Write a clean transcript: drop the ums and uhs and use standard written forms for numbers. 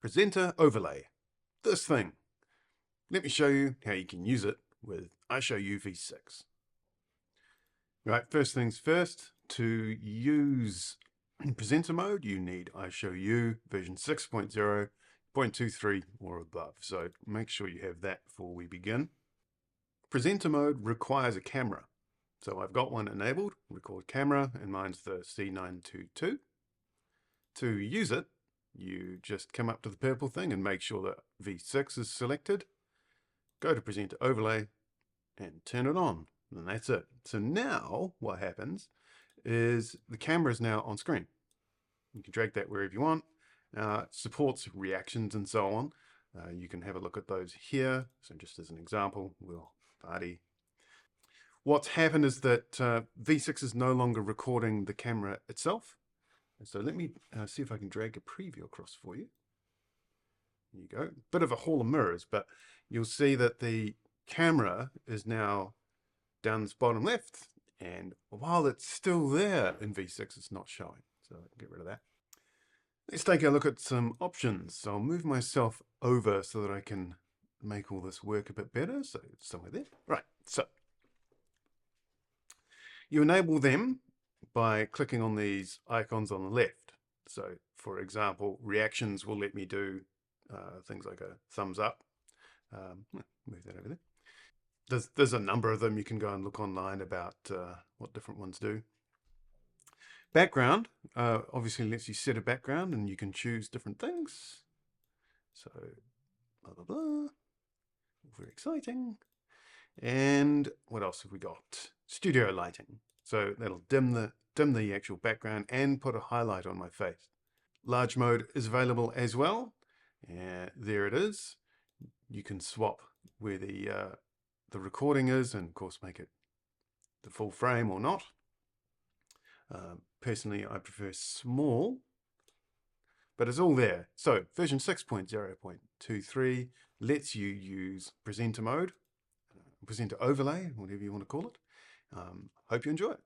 Presenter overlay. This thing. Let me show you how you can use it with iShowU v6. Right, first things first, to use presenter mode, you need iShowU version 6.0.23 or above. So make sure you have that before we begin. Presenter mode requires a camera. So I've got one enabled, record camera, and mine's the C922. To use it, you just come up to the purple thing and make sure that V6 is selected. Go to presenter overlay and turn it on. And that's it. So now what happens is the camera is now on screen. You can drag that wherever you want. It supports reactions and so on. You can have a look at those here. So just as an example, we'll party. What's happened is that V6 is no longer recording the camera itself. So let me see if I can drag a preview across for you. There you go. Bit of a hall of mirrors, but you'll see that the camera is now down this bottom left, and while it's still there in V6, it's not showing. So get rid of that. Let's take a look at some options. So I'll move myself over so that I can make all this work a bit better. So it's somewhere there. Right, so you enable them by clicking on these icons on the left. So for example, reactions will let me do things like a thumbs up. Move that over there. There's a number of them. You can go and look online about what different ones do. Background obviously lets you set a background and you can choose different things. So blah, blah, blah. Very exciting. And what else have we got? Studio lighting. So that'll dim the actual background and put a highlight on my face. Large mode is available as well. There it is. You can swap where the recording is and of course make it the full frame or not. Personally, I prefer small, but it's all there. So version 6.0.23 lets you use presenter mode, presenter overlay, whatever you want to call it. Hope you enjoy it.